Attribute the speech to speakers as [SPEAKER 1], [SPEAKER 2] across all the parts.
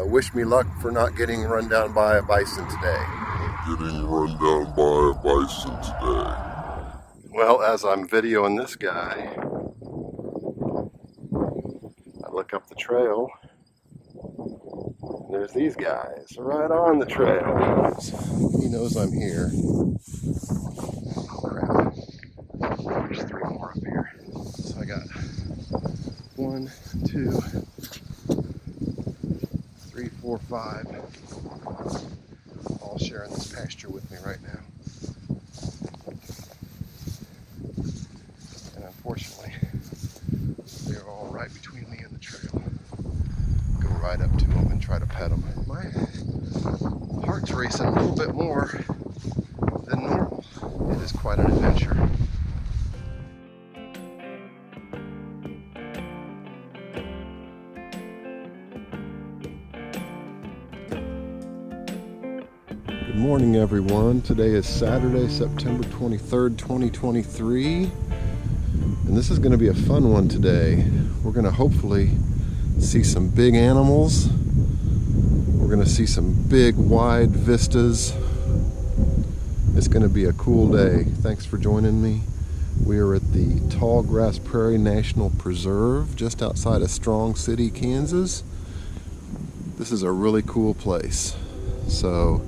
[SPEAKER 1] Wish me luck for not getting run down by a bison today. Well, as I'm videoing this guy, I look up the trail, and there's these guys right on the trail. He knows I'm here. Oh crap. There's 3 more up here. So I got 1, 2, 3, 4, 5, all sharing this pasture with me right now. And unfortunately, they're all right between me and the trail. Go right up to them and try to pet them. My heart's racing a little bit more than normal. It is quite an adventure. Good morning, everyone. Today is Saturday, September 23rd, 2023. And this is going to be a fun one today. We're going to hopefully see some big animals. We're going to see some big, wide vistas. It's going to be a cool day. Thanks for joining me. We are at the Tallgrass Prairie National Preserve, just outside of Strong City, Kansas. This is a really cool place. So,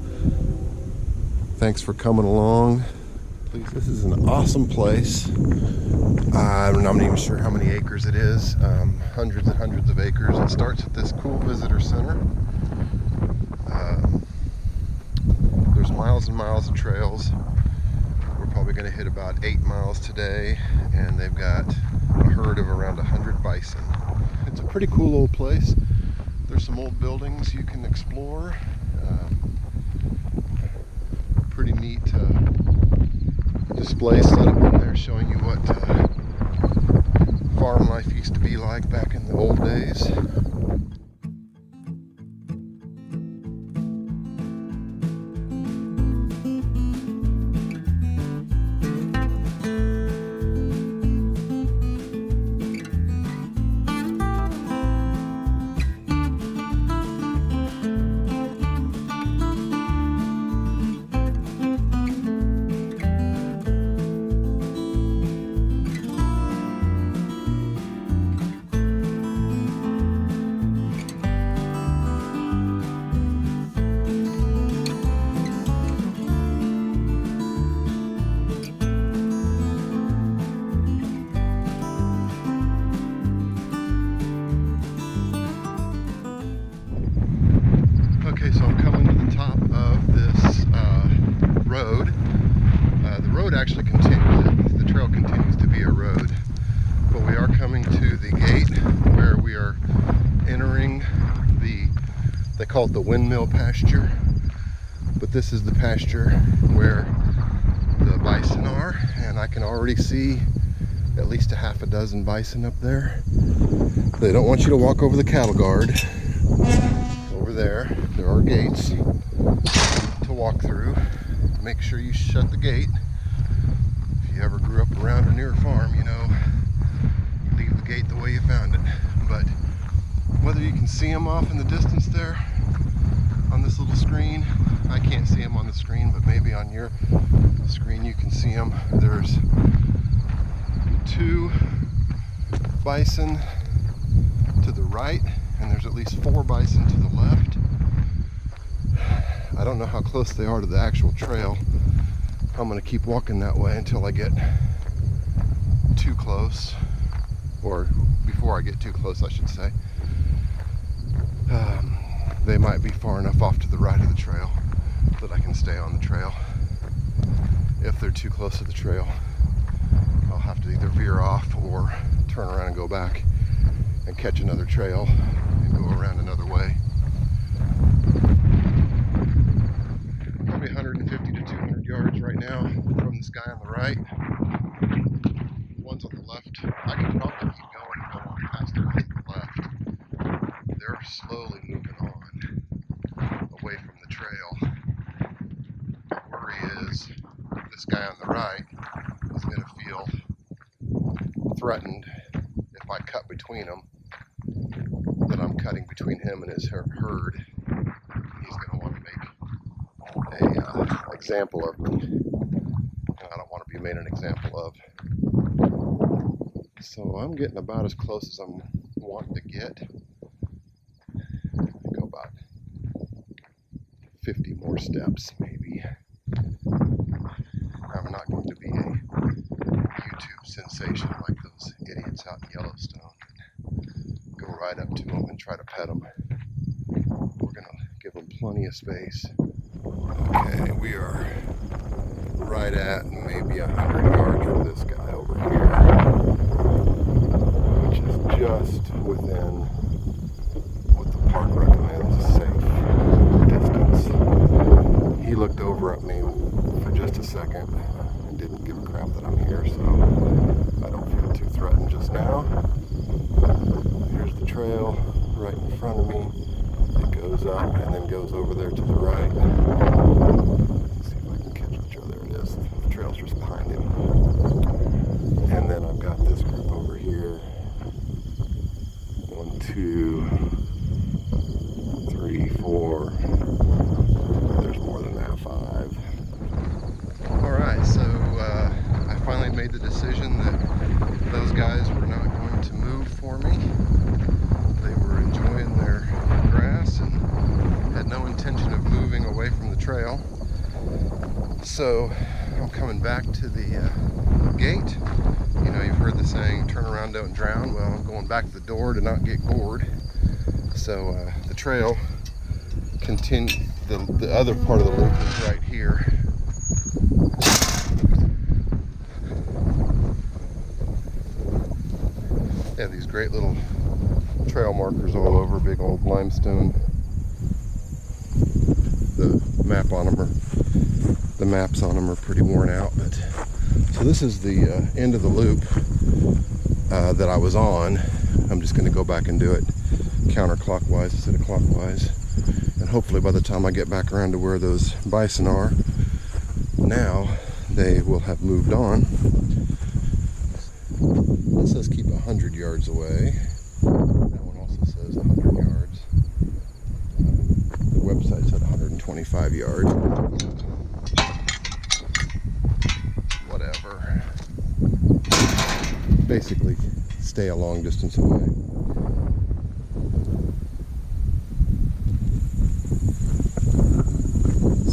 [SPEAKER 1] thanks for coming along. Please, this is an awesome place. I'm not even sure how many acres it is. Hundreds and hundreds of acres. It starts at this cool visitor center. There's miles and miles of trails. We're probably going to hit about 8 miles today, and they've got a herd of around 100 bison. It's a pretty cool old place. There's some old buildings you can explore. Pretty neat display set up in there showing you what farm life used to be like back in the old days. Okay, so I'm coming to the top of this road. The road actually continues, the trail continues to be a road, but we are coming to the gate where we are entering they call it the windmill pasture, but this is the pasture where the bison are, and I can already see at least a half a dozen bison up there. They don't want you to walk over the cattle guard. Over there are gates to walk through. Make sure you shut the gate. If you ever grew up around or near a farm, you know, you leave the gate the way you found it. But whether you can see them off in the distance there on this little screen, I can't see them on the screen, but maybe on your screen you can see them. There's 2 bison to the right, and there's at least 4 bison to the left. I don't know how close they are to the actual trail. I'm going to keep walking that way until I get too close, or before I get too close, I should say. They might be far enough off to the right of the trail that I can stay on the trail. If they're too close to the trail, I'll have to either veer off or turn around and go back and catch another trail and go around another way. Probably 150 to 200 yards right now from this guy on the right. One's on the left. I could probably keep going and go on past the ones on the left. They're slowly moving on away from the trail. The worry is this guy on the right is going to feel threatened if I cut between them. The that I'm cutting between him and his herd. He's going to want to make a example of me. I don't want to be made an example of. So I'm getting about as close as I'm wanting to get. Go about 50 more steps, maybe. I'm not going to be a YouTube sensation like those idiots out in Yellowstone. Go right up to them and try to pet them. We're going to give them plenty of space. Okay, we are right at maybe 100 yards from this guy over here, which is just within what the park recommends a safe distance. He looked over at me for just a second and didn't give a crap that I'm here, so I don't feel too threatened just now. Here's the trail right in front of me. It goes up and then goes over there to the right. Let's see if I can catch the trail. There it is. The trail's just behind him. And then I've got this group over here. 1, 2, 3, 4. There's more than that, 5. Alright, so I finally made the decision that those guys were not going to move for me. They were enjoying their grass and had no intention of moving away from the trail. So I'm coming back to the gate. You know, you've heard the saying, turn around, don't drown. Well, I'm going back to the door to not get gored. So the trail continues, the other part of the loop is right here. They have these great little trail markers all over, big old limestone. The maps on them are pretty worn out, but so this is the end of the loop that I was on. I'm just going to go back and do it counterclockwise instead of clockwise, and hopefully by the time I get back around to where those bison are now, they will have moved on. It says keep 100 yards away. That one also says 100 yards. The website said 125 yards. Whatever. Basically, stay a long distance away.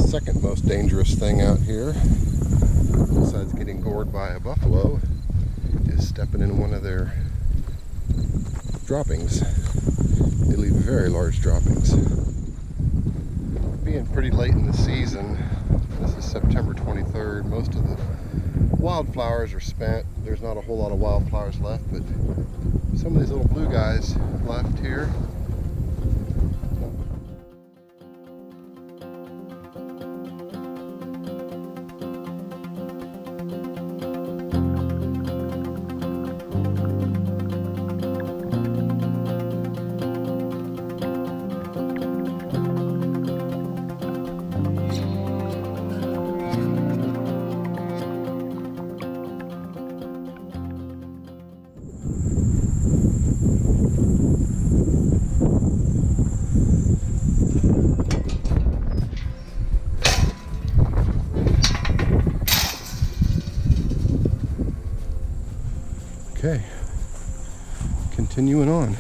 [SPEAKER 1] Second most dangerous thing out here, besides getting gored by a buffalo, is stepping in one of their droppings. They leave very large droppings. Being pretty late in the season, this is September 23rd, most of the wildflowers are spent. There's not a whole lot of wildflowers left, but some of these little blue guys left here. Okay, continuing on.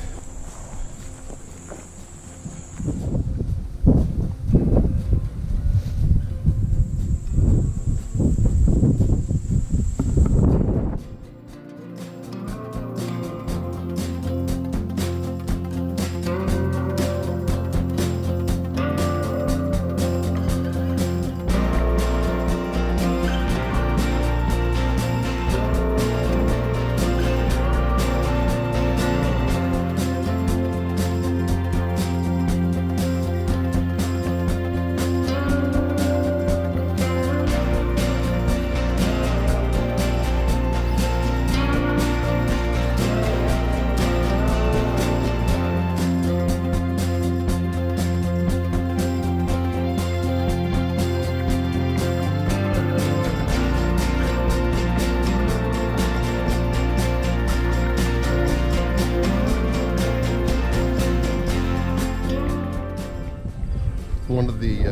[SPEAKER 1] One of the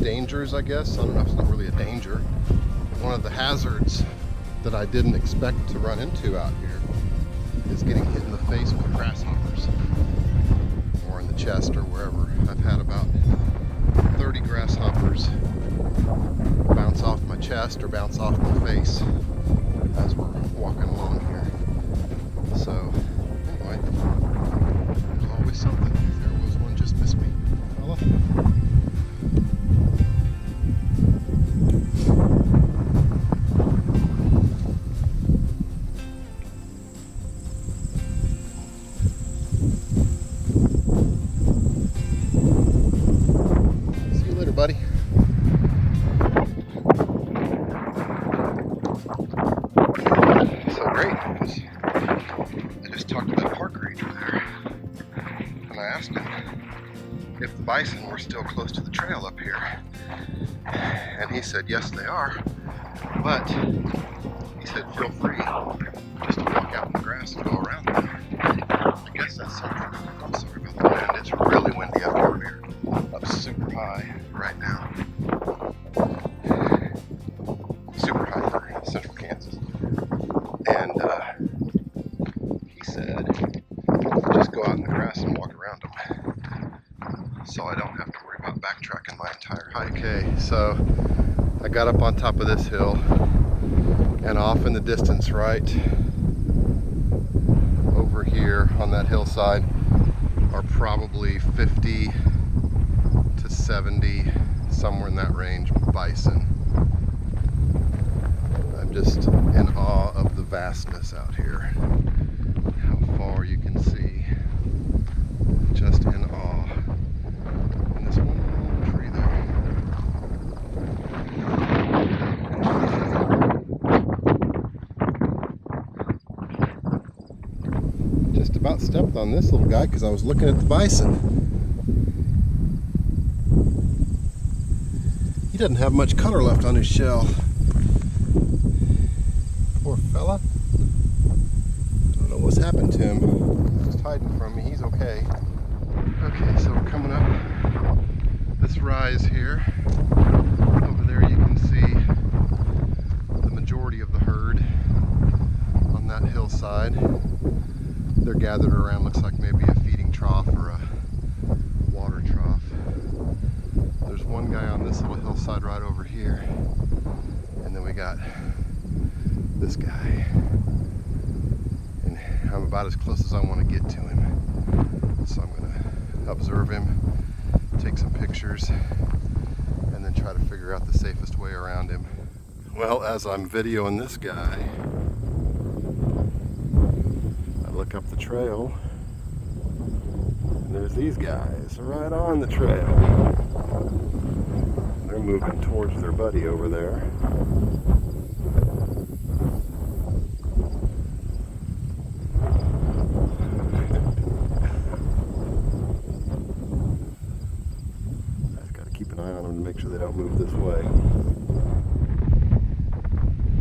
[SPEAKER 1] dangers, I guess, I don't know if it's not really a danger, one of the hazards that I didn't expect to run into out here is getting hit in the face with grasshoppers, or in the chest, or wherever. I've had about 30 grasshoppers bounce off my chest or bounce off my face as we're walking along here. So anyway, there's always something. There was one just missed me. Fella. See you later, buddy. So great. I just talked to that park ranger there, and I asked him if the bison were still close to the trail up here. And he said, yes, they are. But he said, feel free just to walk out in the grass and go around them. I guess that's something. I'm sorry about the wind. It's really windy up here. We're up super high right now. Super high for central Kansas. And he said, just go out in the grass and walk around them, so I don't have to worry about backtracking my entire hike. Okay, so I got up on top of this hill, and off in the distance, right over here on that hillside, are probably 50 to 70, somewhere in that range, bison. I'm just in awe of the vastness out here. How far you can see. Just in awe. And this one little tree there. Just about stepped on this little guy because I was looking at the bison. He doesn't have much color left on his shell. Poor fella. I don't know what's happened to him. He's just hiding from me. He's okay. Okay, so we're coming up this rise here. Over there you can see the majority of the herd on that hillside. They're gathered around, looks like maybe a feeding trough or a water trough. There's one guy on this little hillside right over here. And then we got this guy. And I'm about as close as I want to get to him. So I'm going to observe him, take some pictures, and then try to figure out the safest way around him. Well, as I'm videoing this guy, I look up the trail, and there's these guys right on the trail. They're moving towards their buddy over there. Keep an eye on them to make sure they don't move this way.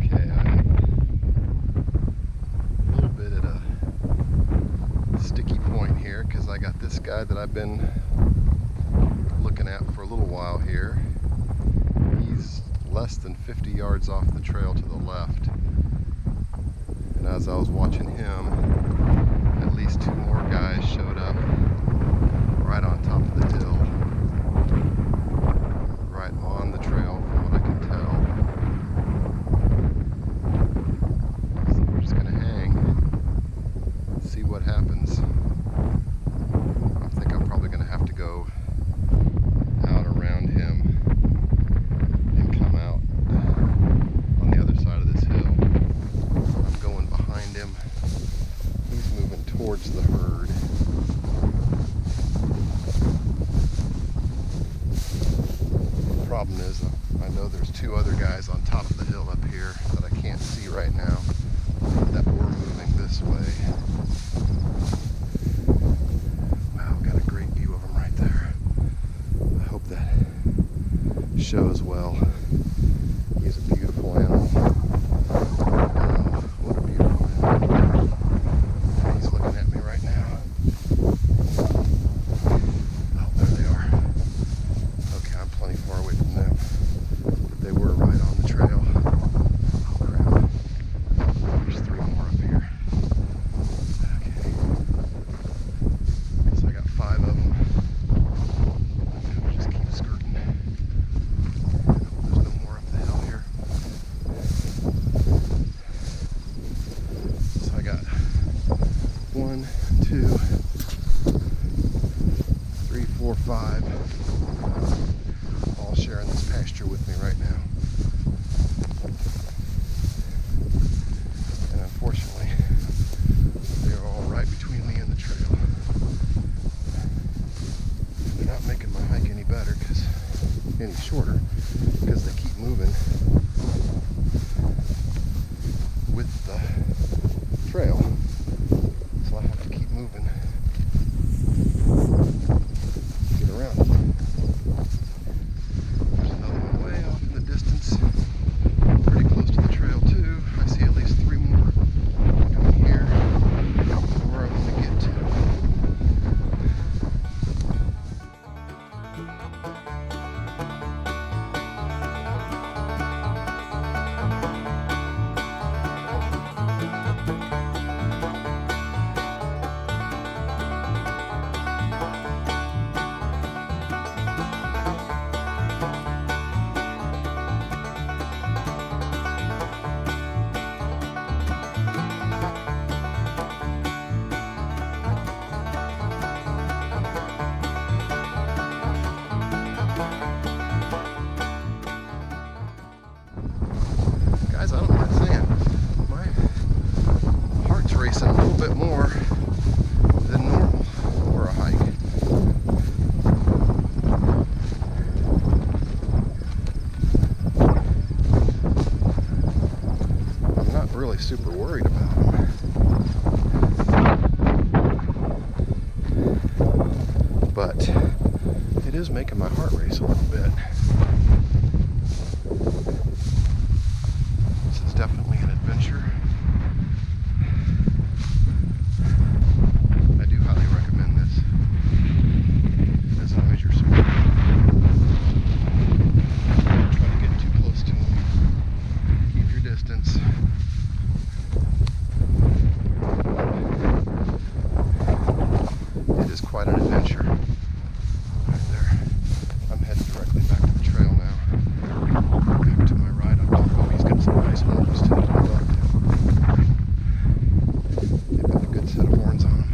[SPEAKER 1] Okay, I'm a little bit at a sticky point here because I got this guy that I've been looking at for a little while here. He's less than 50 yards off the trail to the left. And as I was watching him, at least two more guys showed up right on top of the hill. Right on the trail, from what I can tell. So we're just going to hang, see what happens. I think I'm probably going to have to go out around him and come out on the other side of this hill. I'm going behind him. He's moving towards the herd. Problem is, I know there's two other guys on top of the hill up here that I can't see right now that were moving this way. Wow, got a great view of them right there. I hope that shows well. He's a beautiful animal. Oh, what a beautiful animal. He's looking at me right now. Oh, there they 4 or 5, all sharing this pasture with me right now. And unfortunately, they're all right between me and the trail. They're not making my hike any better, any shorter, because they keep moving with the trail. So I have to keep moving to get around it. There's another one way off in the distance, pretty close to the trail too. I see at least 3 more coming here, where I want to get to. Guys, I don't mind saying, my heart's racing a little bit more than normal for a hike. I'm not really super worried about them, but it is making my heart race a little bit. Definitely an adventure. I do highly recommend this, as long as you're smart. Don't try to get too close to them. Keep your distance. It is quite an adventure. Right there. I'm headed directly back to the trail now. Back to my right. Oh, he's got some nice horns too. I love them. They've got a good set of horns on them.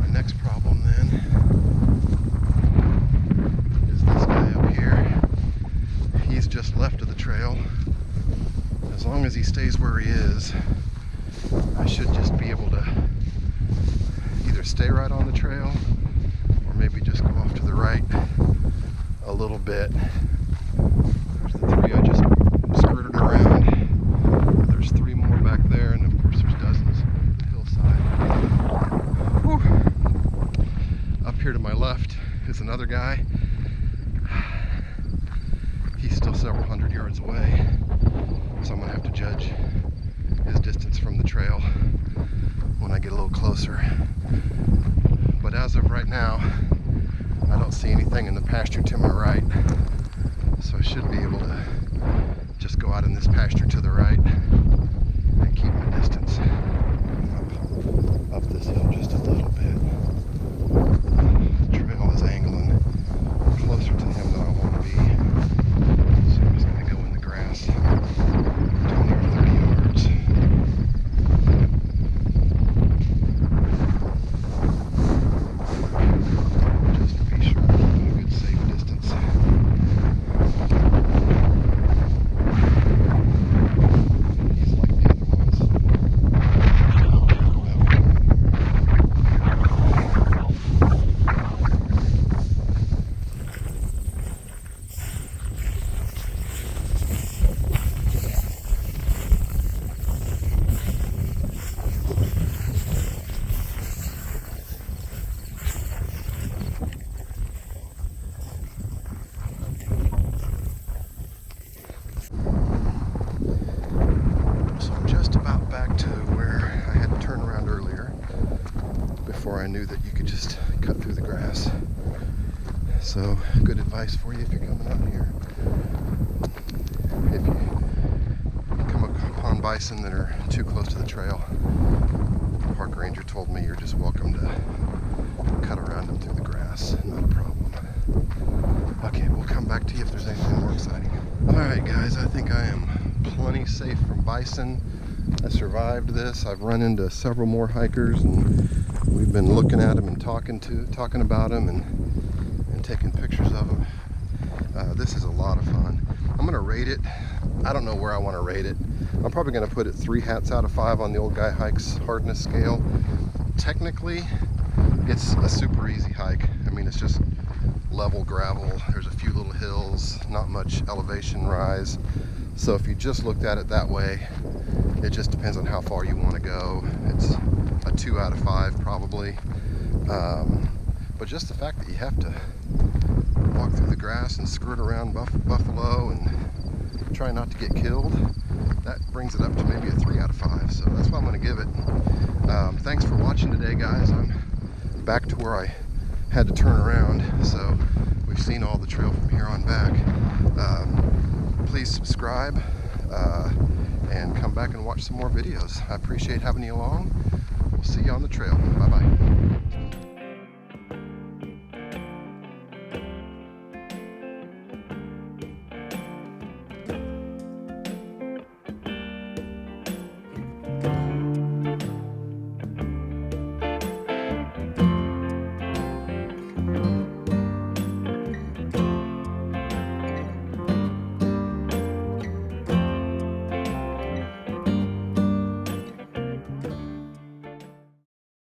[SPEAKER 1] My next problem then is this guy up here. He's just left of the trail. As long as he stays where he is, I should just be able to either stay right on the trail or maybe just go off to the right a little bit. There's the 3 I just skirted around. There's 3 more back there, and of course there's dozens over the hillside. Whew. Up here to my left is another guy. He's still several hundred yards away, so I'm gonna have to judge his distance from the trail when I get a little closer. But as of right now, I don't see anything in the pasture to my right, so I should be able to just go out in this pasture to the right and keep my distance up this hill just a little bit. The trail is angling closer to him than I want to be, so I'm just going to go in the grass 20 or 30 yards. Just to be sure I'm a good safe distance. He's like the other ones. So I'm just about back to where I had to turn around earlier before I knew that you could just cut through the grass. So good advice for you if you're coming out here. If you come upon bison that are too close to the trail, the park ranger told me you're just welcome to cut around them through the grass. Not a problem. Okay, we'll come back to you if there's anything more exciting. Alright guys, I think I am plenty safe from bison I survived this. I've run into several more hikers, and we've been looking at them and talking about them and taking pictures of them. This is a lot of fun. I'm gonna rate it. I don't know where I want to rate it. I'm probably gonna put it 3 hats out of 5 on the Old Guy Hikes hardness scale. Technically, it's a super easy hike. I mean, it's just level gravel. There's a few little hills, not much elevation rise. So if you just looked at it that way, it just depends on how far you want to go. It's a 2 out of 5 probably. But just the fact that you have to walk through the grass and skirt around buffalo and try not to get killed, that brings it up to maybe a 3 out of 5. So that's what I'm going to give it. Thanks for watching today, guys. I'm back to where I had to turn around, so we've seen all the trail from here on back. Please subscribe and come back and watch some more videos. I appreciate having you along. We'll see you on the trail. Bye-bye.